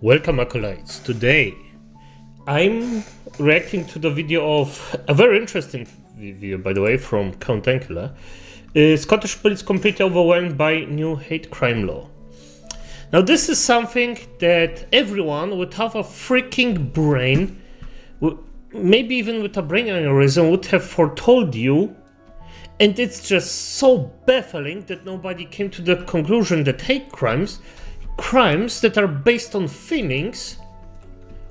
Welcome acolytes. Today I'm reacting to the video of a very interesting video, by the way, from Count Dankula. Scottish police completely overwhelmed by new hate crime law. Now this is something that everyone with half a freaking brain, maybe even with a brain aneurysm, would have foretold you. And it's just so baffling that nobody came to the conclusion that hate crimes that are based on feelings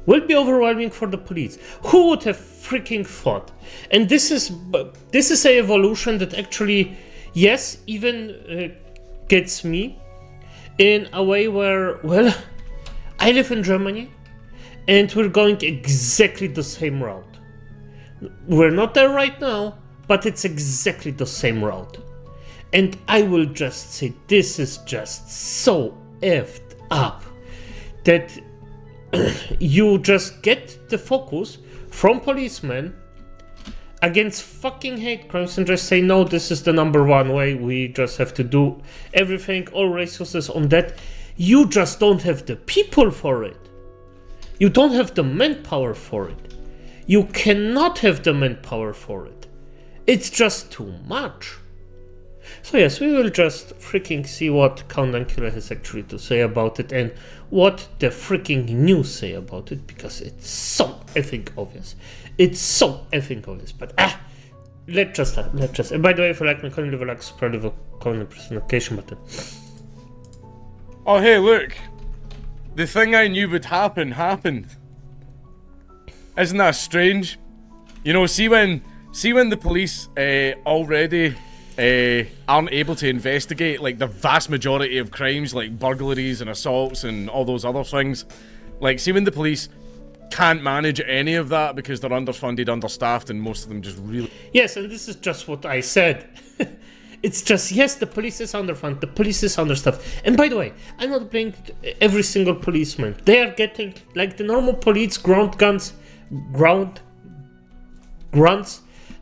will be overwhelming for the police. Who would have freaking thought? And this is a evolution that actually, yes, even gets me in a way where, well, I live in Germany and we're going exactly the same route. We're not there right now, but it's exactly the same route. And I will just say, this is just so effed up that you just get the focus from policemen against fucking hate crimes and just say, no, this is the number one way, we just have to do everything, all resources on that. You just don't have the people for it. You don't have the manpower for it. You cannot have the manpower for it. It's just too much. So yes, we will just freaking see what Count Dankula has actually to say about it and what the freaking news say about it, because it's so effing obvious. It's so effing obvious. But let's just. And by the way, if you like me, kindly leave a like, subscribe, leave a comment, press the notification button. Oh hey, look! The thing I knew would happen happened. Isn't that strange? You know, see when the police already aren't able to investigate like the vast majority of crimes like burglaries and assaults and all those other things. Like, see when the police can't manage any of that because they're underfunded, understaffed, and most of them just really... Yes, and this is just what I said. It's just, yes, the police is underfunded, the police is understaffed. And by the way, I'm not blaming every single policeman. They are getting, like the normal police grunts,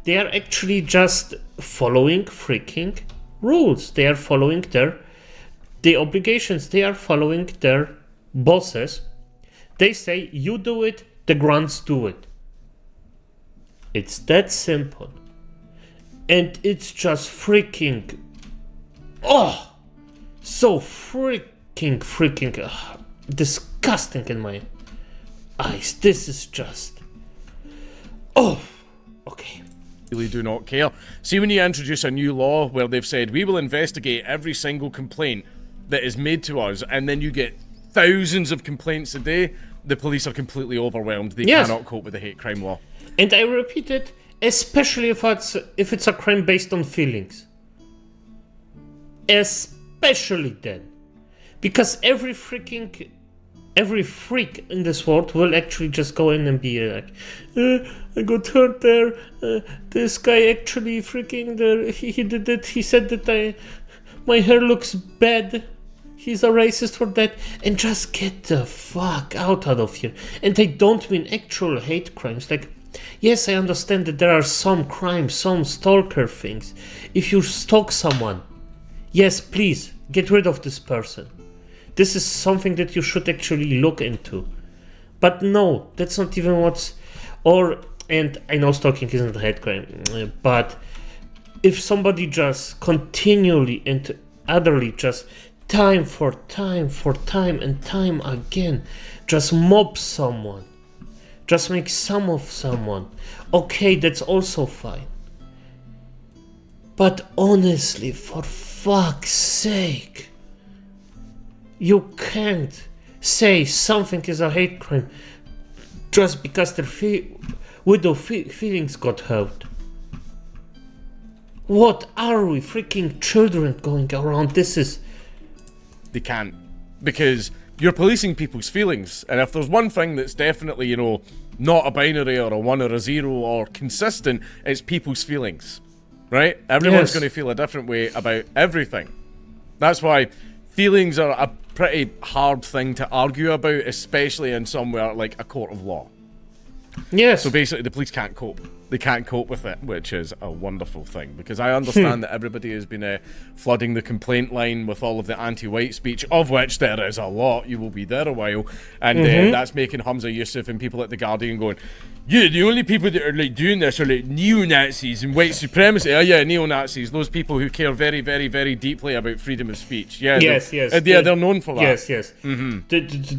they are actually just following freaking rules. They are following their obligations. They are following their bosses. They say, you do it, the grunts do it. It's that simple. And it's just freaking, so freaking disgusting in my eyes. This is just, okay. Really do not care. See when you introduce a new law where they've said, we will investigate every single complaint that is made to us, and then you get thousands of complaints a day, the police are completely overwhelmed. They cannot cope with the hate crime law. And I repeat it, especially if it's a crime based on feelings. Especially then. Because every freak in this world will actually just go in and be like, I got hurt there, this guy actually freaking there, he did it, he said that my hair looks bad, he's a racist for that, and just get the fuck out of here. And I don't mean actual hate crimes, like, yes, I understand that there are some crimes, some stalker things. If you stalk someone, yes, please, get rid of this person. This is something that you should actually look into. But no, that's not even and I know stalking isn't a hate crime, but if somebody just continually and utterly just time for time and time again, just mob someone, just make some of someone, okay, that's also fine. But honestly, for fuck's sake, you can't say something is a hate crime just because their feelings got hurt. What are we, freaking children going around? This is... They can't. Because you're policing people's feelings. And if there's one thing that's definitely, you know, not a binary or a 1 or a 0 or consistent, it's people's feelings. Right? Everyone's going to feel a different way about everything. That's why feelings are a pretty hard thing to argue about, especially in somewhere like a court of law. Yes. So basically the police can't cope. they can't cope with it, which is a wonderful thing, because I understand that everybody has been flooding the complaint line with all of the anti-white speech, of which there is a lot. You will be there a while, and that's making Hamza Yusuf and people at The Guardian going, yeah, the only people that are like doing this are like neo-Nazis and white supremacy. Oh yeah, neo-Nazis, those people who care very, very, very deeply about freedom of speech. Yeah, yes. Yeah, they're known for that. Yes.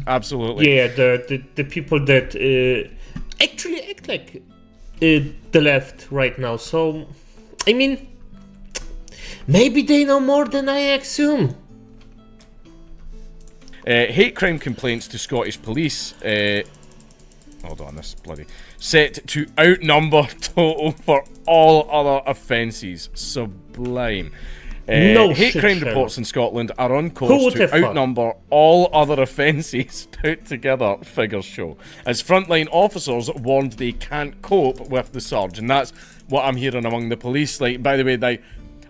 Absolutely. Yeah, the people that actually act like the left right now. So, I mean, maybe they know more than I assume. Hate crime complaints to Scottish police. Hold on, this bloody set to outnumber total for all other offences. Sublime. Hate crime reports in Scotland are on course to outnumber all other offences put together, figures show, as frontline officers warned they can't cope with the surge. And that's what I'm hearing among the police. Like, by the way,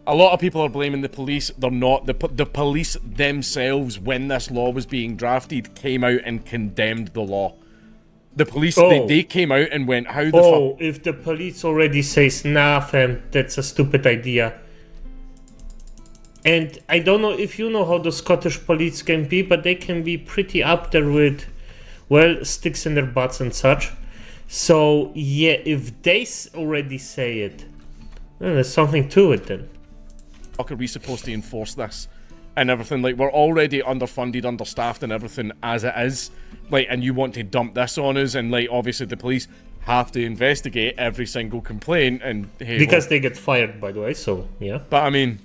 a lot of people are blaming the police. They're not. The police themselves, when this law was being drafted, came out and condemned the law. The police, they came out and went, how the fuck? If the police already says, nah, fam, that's a stupid idea. And I don't know if you know how the Scottish police can be, but they can be pretty up there with, well, sticks in their butts and such. So, yeah, if they already say it, well, there's something to it then. How are we supposed to enforce this? And everything, like, we're already underfunded, understaffed and everything as it is. Like, and you want to dump this on us, and, like, obviously the police have to investigate every single complaint, and hey, because they get fired, by the way, so, yeah. But, I mean,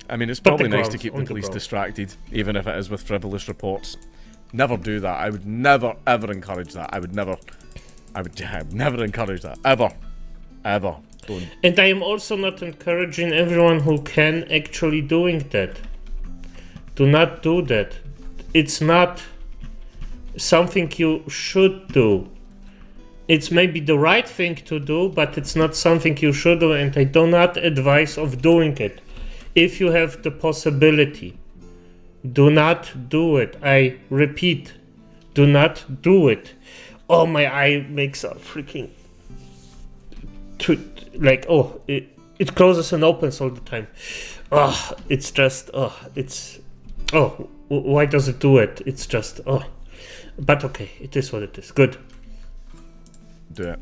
it's probably nice to keep the police distracted, even if it is with frivolous reports. Never do that. I would never, ever encourage that. I would never encourage that. Ever. Don't. And I am also not encouraging everyone who can actually doing that. Do not do that. It's not something you should do. It's maybe the right thing to do, but it's not something you should do, and I do not advise of doing it. If you have the possibility, do not do it. I repeat, do not do it. Oh, my eye makes a freaking... it closes and opens all the time. It's just... why does it do it? It's just... But okay, it is what it is. Good. Do it.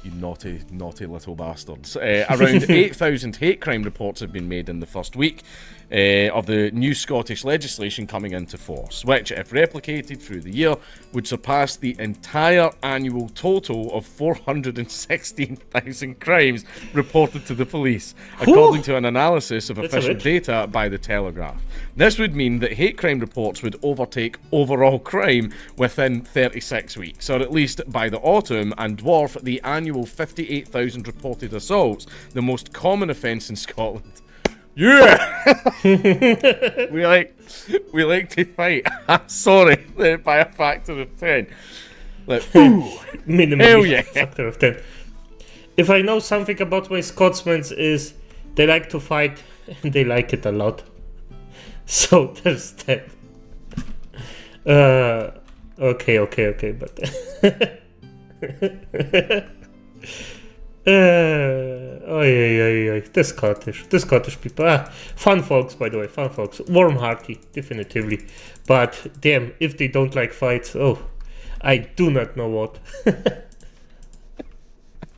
You naughty, naughty little bastards. Around 8,000 hate crime reports have been made in the first week of the new Scottish legislation coming into force, which, if replicated through the year, would surpass the entire annual total of 416,000 crimes reported to the police, according to an analysis of official data by The Telegraph. This would mean that hate crime reports would overtake overall crime within 36 weeks, or at least by the autumn, and dwarf the annual 58,000 reported assaults, the most common offence in Scotland. Yeah! we like to fight. I'm sorry, by a factor of 10. Like, minimum hell yeah. Factor of 10. If I know something about my Scotsmen is they like to fight and they like it a lot. So there's that. Okay, but the Scottish people, fun folks, by the way, warm-hearted, definitively, but damn, if they don't like fights, I do not know what.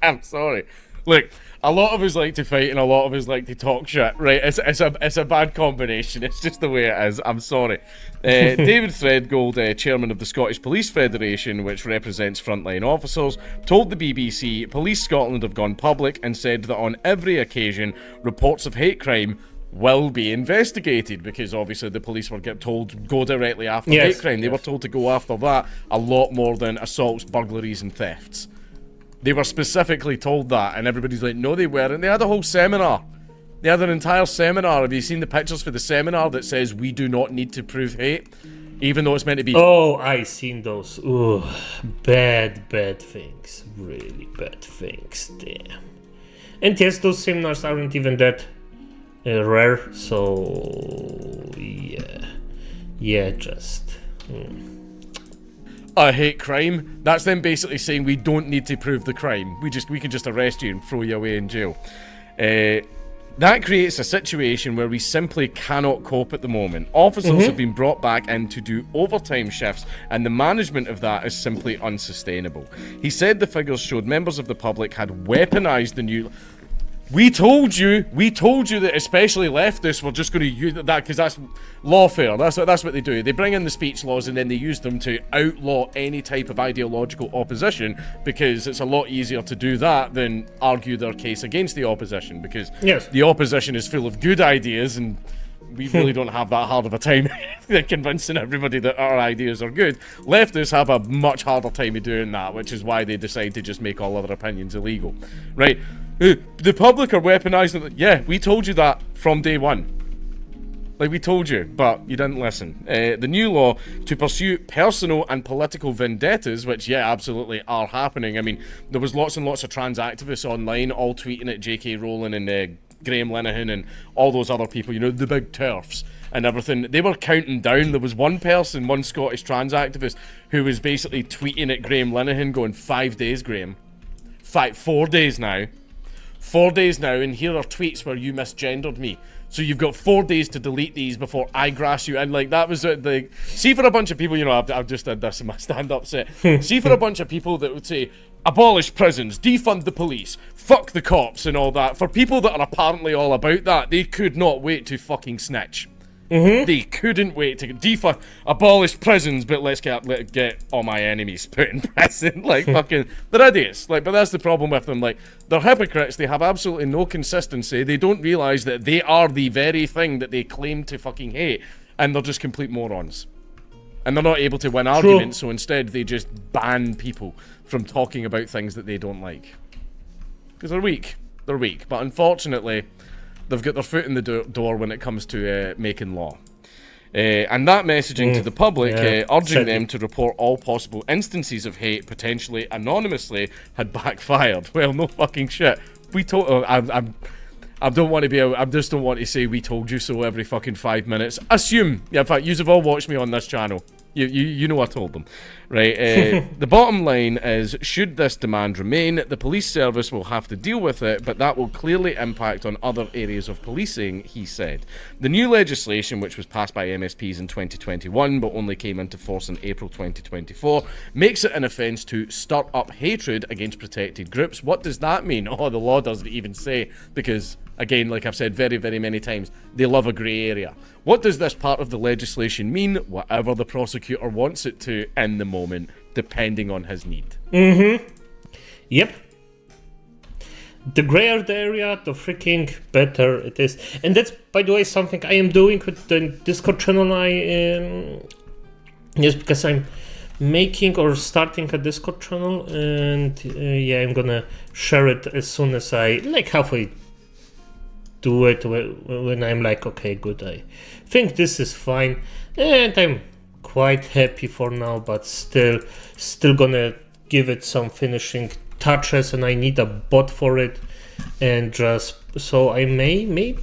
I'm sorry. Look, a lot of us like to fight and a lot of us like to talk shit, right? It's a bad combination. It's just the way it is. I'm sorry. David Threadgold, chairman of the Scottish Police Federation, which represents frontline officers, told the BBC Police Scotland have gone public and said that on every occasion, reports of hate crime will be investigated, because obviously the police were told go directly after hate crime. They were told to go after that a lot more than assaults, burglaries and thefts. They were specifically told that, and everybody's like, no, they weren't. They had a whole seminar. They had an entire seminar. Have you seen the pictures for the seminar that says we do not need to prove hate, even though it's meant to be... Oh, I seen those. Ooh, bad things. Really bad things. Damn. And yes, those seminars aren't even that rare, so... Yeah, just... a hate crime, that's them basically saying we don't need to prove the crime. We can just arrest you and throw you away in jail. That creates a situation where we simply cannot cope at the moment. Officers have been brought back in to do overtime shifts, and the management of that is simply unsustainable. He said the figures showed members of the public had weaponized the new... We told you that especially leftists were just going to use that because that's lawfare. That's what they do. They bring in the speech laws and then they use them to outlaw any type of ideological opposition because it's a lot easier to do that than argue their case against the opposition because the opposition is full of good ideas and we really don't have that hard of a time convincing everybody that our ideas are good. Leftists have a much harder time of doing that, which is why they decide to just make all other opinions illegal. Right? The public are weaponizing. Yeah, we told you that from day one. Like, we told you, but you didn't listen. The new law to pursue personal and political vendettas, which, yeah, absolutely are happening. I mean, there was lots and lots of trans activists online all tweeting at J.K. Rowling and Graham Linehan and all those other people, you know, the big TERFs and everything. They were counting down. There was one Scottish trans activist, who was basically tweeting at Graham Linehan going, 5 days, Graham. 4 days now. 4 days now, and here are tweets where you misgendered me. So you've got 4 days to delete these before I grass you. And like, that was the... See, for a bunch of people, you know, I've just did this in my stand-up set. See, for a bunch of people that would say, abolish prisons, defund the police, fuck the cops and all that. For people that are apparently all about that, they could not wait to fucking snitch. They couldn't wait to defund, abolish prisons, but let's get all my enemies put in prison. Like, fucking, they're idiots. Like, but that's the problem with them. Like, they're hypocrites. They have absolutely no consistency. They don't realize that they are the very thing that they claim to fucking hate, and they're just complete morons. And they're not able to win arguments, so instead they just ban people from talking about things that they don't like. Because they're weak. They're weak. But unfortunately, they've got their foot in the door when it comes to making law. And that messaging to the public, urging them to report all possible instances of hate, potentially anonymously, had backfired. Well, no fucking shit. We told... I don't want to be... I just don't want to say we told you so every fucking 5 minutes. Assume... Yeah, in fact, you've all watched me on this channel. You know I told them. Right, the bottom line is, should this demand remain, the police service will have to deal with it, but that will clearly impact on other areas of policing, he said. The new legislation, which was passed by MSPs in 2021, but only came into force in April 2024, makes it an offence to stir up hatred against protected groups. What does that mean? Oh, the law doesn't even say, because... Again, like I've said very, very many times, they love a grey area. What does this part of the legislation mean? Whatever the prosecutor wants it to in the moment, depending on his need. Yep. The grayer the area, the freaking better it is. And that's, by the way, something I am doing with the Discord channel. Just because I'm making or starting a Discord channel, and yeah, I'm gonna share it as soon as I, like, halfway do it, when I'm like, okay, good, I think this is fine, and I'm quite happy for now, but still gonna give it some finishing touches, and I need a bot for it, and just so I may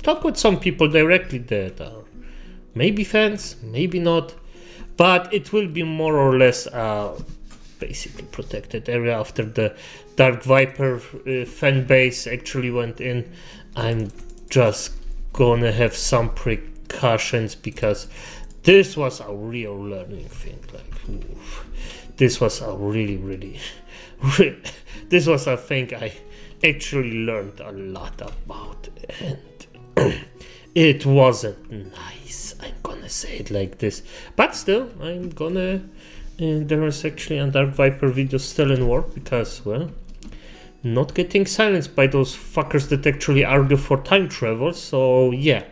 talk with some people directly that are maybe fans, maybe not, but it will be more or less basically protected area after the Dark Viper fan base actually went in. I'm just gonna have some precautions because this was a real learning thing. Like, oof. This was a really this was a thing I actually learned a lot about, and it wasn't nice. I'm gonna say it like this, but still, I'm gonna. There is actually a Dark Viper video still in work because, well, not getting silenced by those fuckers that actually argue for time travel, so yeah.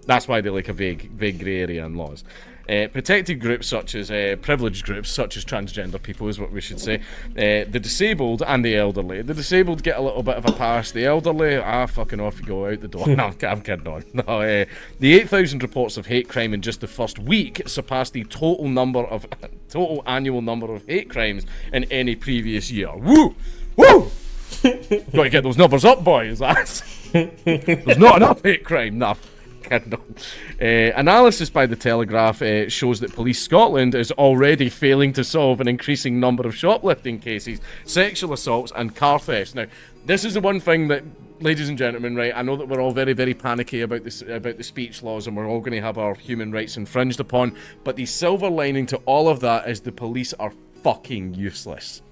That's why they like a vague grey area in laws. Protected groups such as, privileged groups such as transgender people is what we should say. The disabled and the elderly. The disabled get a little bit of a pass. The elderly, fucking off you go out the door. No, I'm kidding on. No, the 8,000 reports of hate crime in just the first week surpassed the total annual number of hate crimes in any previous year. Woo! Woo! Got to get those numbers up, boys. There's not enough hate crime. Nah. Analysis by the Telegraph shows that Police Scotland is already failing to solve an increasing number of shoplifting cases, sexual assaults, and car thefts. Now, this is the one thing that, ladies and gentlemen, right, I know that we're all very, very panicky about this, about the speech laws, and we're all going to have our human rights infringed upon, but the silver lining to all of that is the police are fucking useless.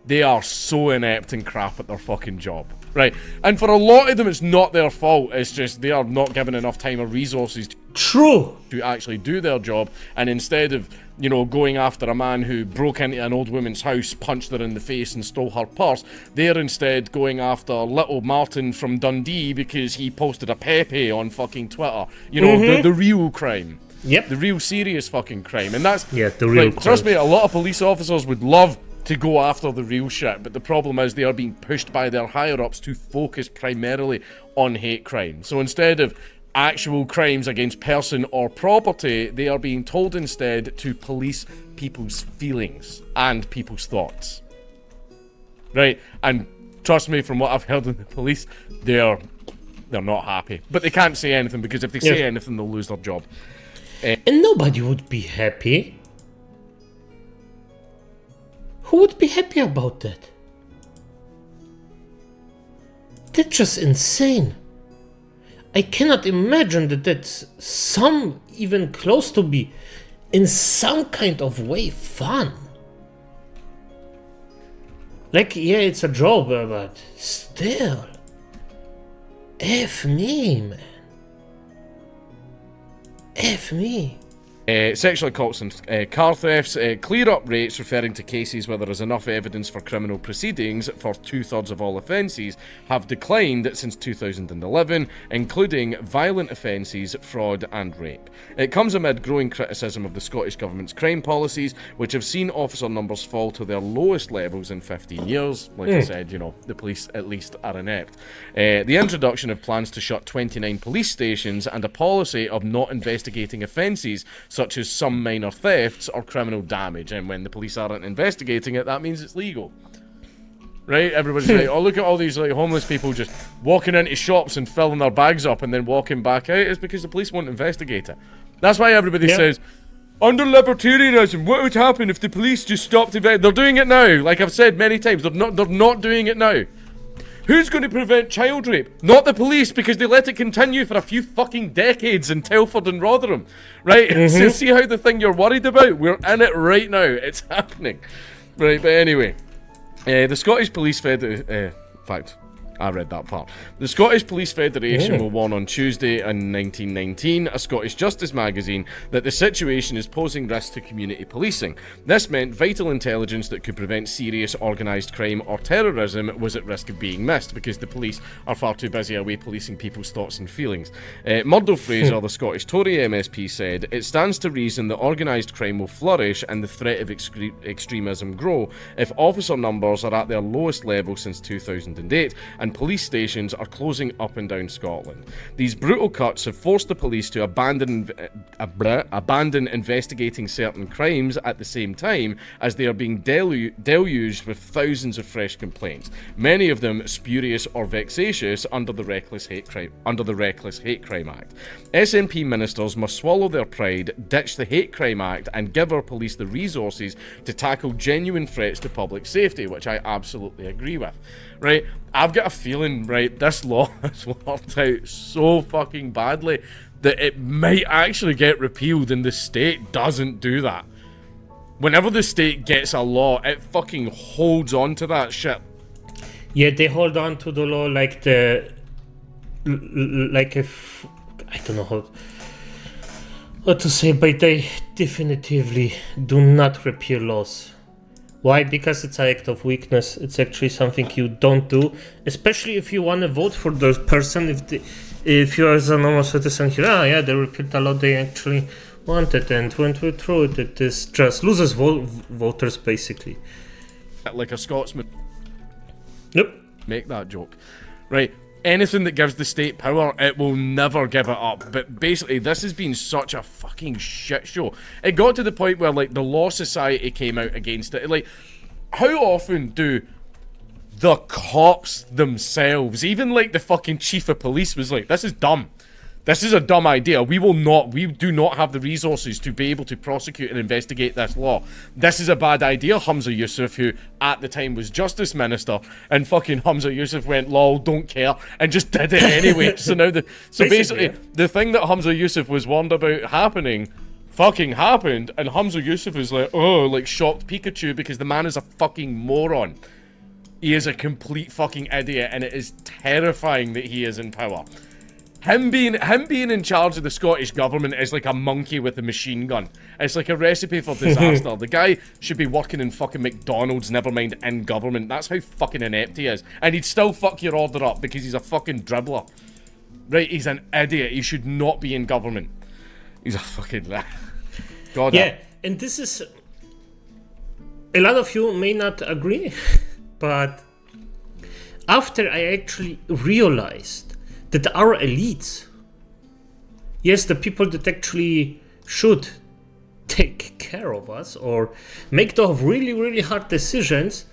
They are so inept and crap at their fucking job. Right, and for a lot of them, it's not their fault. It's just they are not given enough time or resources to actually do their job. And instead of, you know, going after a man who broke into an old woman's house, punched her in the face and stole her purse, they're instead going after little Martin from Dundee because he posted a Pepe on fucking Twitter. You know, the real crime. Yep. The real serious fucking crime. And that's... Yeah, the real crime. Trust me, a lot of police officers would love to go after the real shit, but the problem is they are being pushed by their higher-ups to focus primarily on hate crime. So instead of actual crimes against person or property, they are being told instead to police people's feelings and people's thoughts. Right? And trust me, from what I've heard of the police, they're not happy. But they can't say anything, because if they say anything, they'll lose their job. And nobody would be happy. Who would be happy about that? That's just insane. I cannot imagine that that's some even close to be in some kind of way fun. Like, yeah, it's a job, but still. F me, man. F me. Sexual assaults and car thefts, clear-up rates referring to cases where there is enough evidence for criminal proceedings for 2/3 of all offences have declined since 2011, including violent offences, fraud and rape. It comes amid growing criticism of the Scottish Government's crime policies, which have seen officer numbers fall to their lowest levels in 15 years. Like I said, you know, the police at least are inept. The introduction of plans to shut 29 police stations and a policy of not investigating offences such as some minor thefts or criminal damage, and when the police aren't investigating it, that means it's legal. Right? Everybody's like, oh, look at all these like homeless people just walking into shops and filling their bags up and then walking back out. It's because the police won't investigate it. That's why everybody says, under libertarianism, what would happen if the police just stopped investigating? They're doing it now. Like I've said many times, they're not doing it now. Who's going to prevent child rape? Not the police, because they let it continue for a few fucking decades in Telford and Rotherham. Right? So see how the thing you're worried about? We're in it right now. It's happening. Right, but anyway. The Scottish Police in fact, I read that part. The Scottish Police Federation will warn on Tuesday in 1919, a Scottish Justice magazine, that the situation is posing risks to community policing. This meant vital intelligence that could prevent serious organised crime or terrorism was at risk of being missed, because the police are far too busy away policing people's thoughts and feelings. Murdo Fraser, the Scottish Tory MSP, said, "It stands to reason that organised crime will flourish and the threat of extremism grow if officer numbers are at their lowest level since 2008, and police stations are closing up and down Scotland. These brutal cuts have forced the police to abandon investigating certain crimes at the same time as they are being deluged with thousands of fresh complaints, many of them spurious or vexatious under the Reckless Hate Crime Act. SNP ministers must swallow their pride, ditch the Hate Crime Act, and give our police the resources to tackle genuine threats to public safety," which I absolutely agree with. Right? I've got a feeling, right, this law has worked out so fucking badly that it might actually get repealed, and the state doesn't do that. Whenever the state gets a law, it fucking holds on to that shit. Yeah, they hold on to the law like if I don't know what to say, but they definitively do not repeal laws. Why? Because it's an act of weakness. It's actually something you don't do, especially if you want to vote for the person. If you are as a normal citizen here, they repealed the law they actually wanted and went through it. It is just loses voters, basically. Like a Scotsman. Yep. Make that joke. Right. Anything that gives the state power, it will never give it up. But basically, this has been such a fucking shit show. It got to the point where, like, the Law Society came out against it. Like, how often do the cops themselves, even, like, the fucking chief of police was like, this is dumb. This is a dumb idea. We do not have the resources to be able to prosecute and investigate this law. This is a bad idea, Hamza Yusuf, who at the time was Justice Minister, and fucking Hamza Yusuf went, lol, don't care, and just did it anyway. So now basically, the thing that Hamza Yusuf was warned about happening fucking happened, and Hamza Yusuf is like, oh, like shocked Pikachu, because the man is a fucking moron. He is a complete fucking idiot, and it is terrifying that he is in power. Him being in charge of the Scottish government is like a monkey with a machine gun. It's like a recipe for disaster. The guy should be working in fucking McDonald's, never mind in government. That's how fucking inept he is. And he'd still fuck your order up because he's a fucking dribbler. Right, he's an idiot. He should not be in government. He's a fucking... God. Yeah, and this is... A lot of you may not agree, but after I actually realized that our elites, yes, the people that actually should take care of us or make those really, really hard decisions,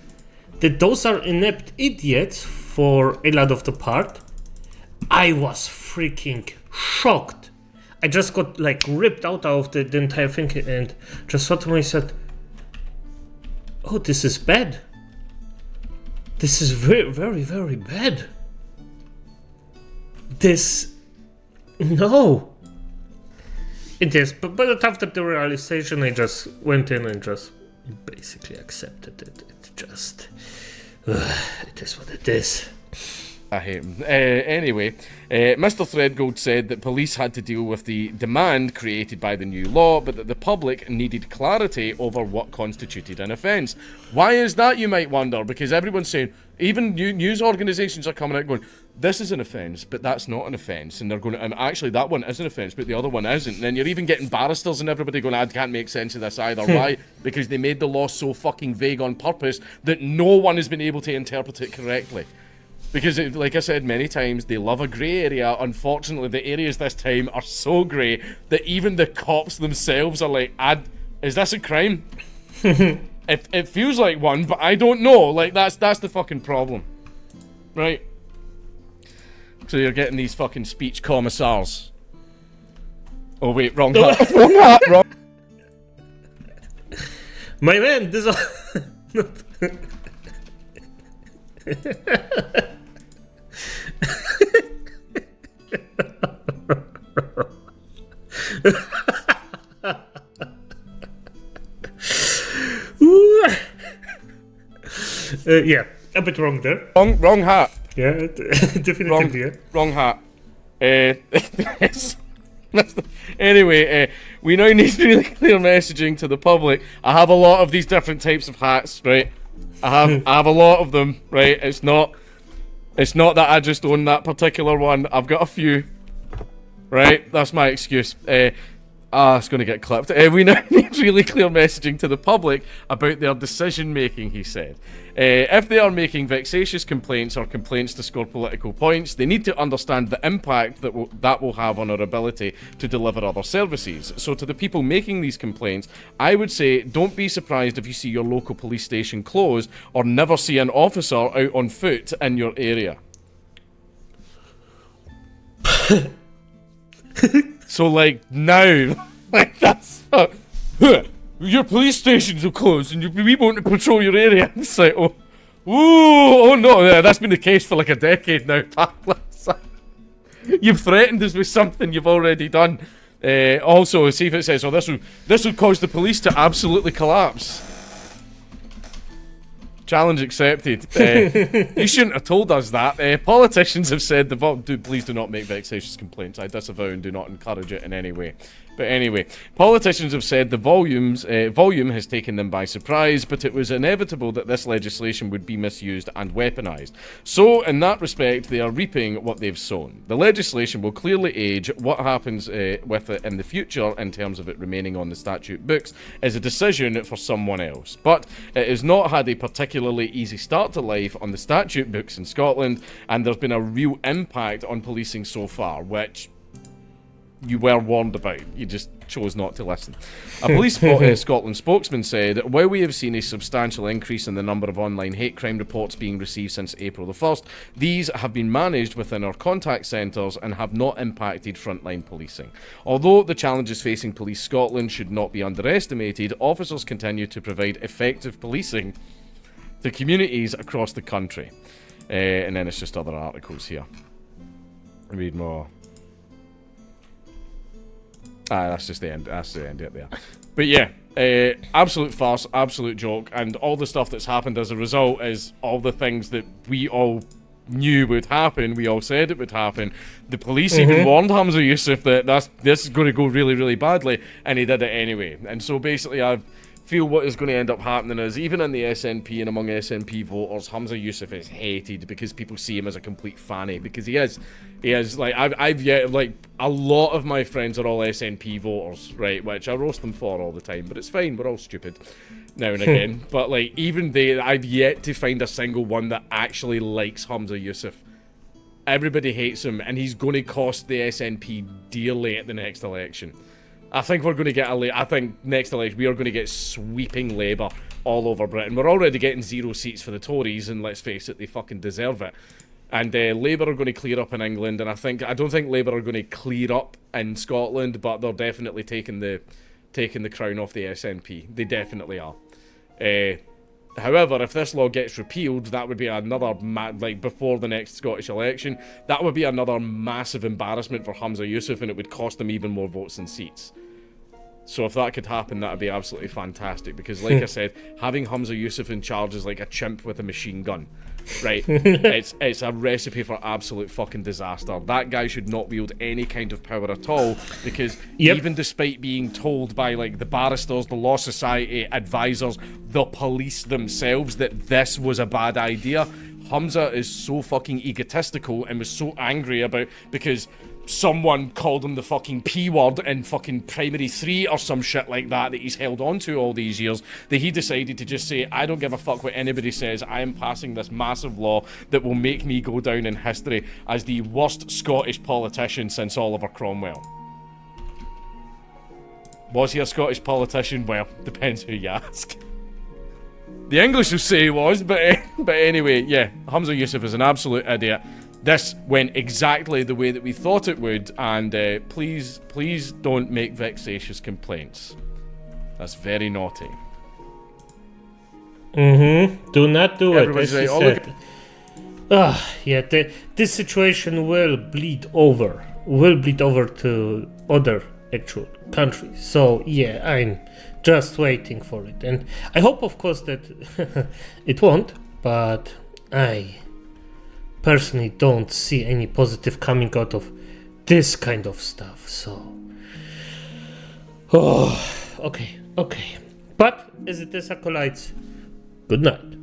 that those are inept idiots for a lot of the part, I was freaking shocked. I just got like ripped out of the entire thing and just thought to myself, oh, this is bad. This is very, very, very bad. No. It is, but after the realization, I just went in and just basically accepted it. It just, it is what it is. I hate him. Anyway, Mr. Threadgold said that police had to deal with the demand created by the new law, but that the public needed clarity over what constituted an offence. Why is that, you might wonder? Because everyone's saying, even news organisations are coming out going, this is an offence, but that's not an offence. And they're going, and actually that one is an offence, but the other one isn't. And then you're even getting barristers and everybody going, I can't make sense of this either. Why? Because they made the law so fucking vague on purpose that no one has been able to interpret it correctly. Because, like I said many times, they love a grey area. Unfortunately, the areas this time are so grey that even the cops themselves are like, is this a crime? It feels like one, but I don't know. Like, that's the fucking problem. Right? So you're getting these fucking speech commissars. Oh, wait, wrong hat. Wrong hat, wrong. My man, this is... yeah, a bit wrong there. Wrong hat. Yeah, definitely. Wrong hat. Anyway, we now need really clear messaging to the public. I have a lot of these different types of hats, right? I have a lot of them, right? It's not that I just own that particular one. I've got a few, right? That's my excuse. It's going to get clipped. We now need really clear messaging to the public about their decision making, he said. If they are making vexatious complaints or complaints to score political points, they need to understand the impact that will have on our ability to deliver other services. So to the people making these complaints, I would say don't be surprised if you see your local police station closed or never see an officer out on foot in your area. So, like, now, like, that's... your police stations are closed and we won't patrol your area. It's like, oh no, yeah, that's been the case for like a decade now, pal. You've threatened us with something you've already done. Also, see if it says, oh, this would cause the police to absolutely collapse. Challenge accepted. You shouldn't have told us that. Politicians have said, please do not make vexatious complaints. I disavow and do not encourage it in any way. But anyway, politicians have said the volume has taken them by surprise, but it was inevitable that this legislation would be misused and weaponized. So, in that respect, they are reaping what they've sown. The legislation will clearly age. What happens with it in the future, in terms of it remaining on the statute books, is a decision for someone else. But it has not had a particularly easy start to life on the statute books in Scotland, and there's been a real impact on policing so far, which you were warned about. You just chose not to listen. A Police Scotland spokesman said, while we have seen a substantial increase in the number of online hate crime reports being received since April the 1st, these have been managed within our contact centres and have not impacted frontline policing. Although the challenges facing Police Scotland should not be underestimated, officers continue to provide effective policing to communities across the country. And then it's just other articles here. Read more. That's just the end. That's the end of it there. But yeah, absolute farce, absolute joke, and all the stuff that's happened as a result is all the things that we all knew would happen. We all said it would happen. The police even warned Hamza Yusuf that this is going to go really, really badly, and he did it anyway. And so basically, I feel what is going to end up happening is, even in the SNP and among SNP voters, Hamza Yusuf is hated because people see him as a complete fanny, because he is. Like, I've yet, like, a lot of my friends are all SNP voters, right, which I roast them for all the time, but it's fine, we're all stupid now and again. But, like, even I've yet to find a single one that actually likes Hamza Yusuf. Everybody hates him, and he's going to cost the SNP dearly at the next election. I think we're going to get I think next election we are going to get sweeping Labour all over Britain. We're already getting 0 seats for the Tories, and let's face it, they fucking deserve it. And Labour are going to clear up in England, and I don't think Labour are going to clear up in Scotland, but they're definitely taking the crown off the SNP. They definitely are. However, if this law gets repealed, that would be another, like, before the next Scottish election, that would be another massive embarrassment for Hamza Yusuf, and it would cost them even more votes and seats. So if that could happen, that would be absolutely fantastic, because, like I said, having Hamza Yusuf in charge is like a chimp with a machine gun, right? It's a recipe for absolute fucking disaster. That guy should not wield any kind of power at all, because even despite being told by, like, the barristers, the Law Society, advisors, the police themselves that this was a bad idea, Hamza is so fucking egotistical and was so angry about, because someone called him the fucking P word in fucking primary 3 or some shit like that he's held on to all these years, that he decided to just say, I don't give a fuck what anybody says, I am passing this massive law that will make me go down in history as the worst Scottish politician since Oliver Cromwell. Was he a Scottish politician? Well, depends who you ask. The English will say he was, but anyway, yeah, Hamza Yusuf is an absolute idiot. This went exactly the way that we thought it would, and please don't make vexatious complaints. That's very naughty. Do not do it. Everybody's like, oh, look. Yeah, this situation will bleed over to other actual countries. So yeah, I'm just waiting for it, and I hope, of course, that it won't. But I personally don't see any positive coming out of this kind of stuff. So, okay. But as it is, acolytes, good night.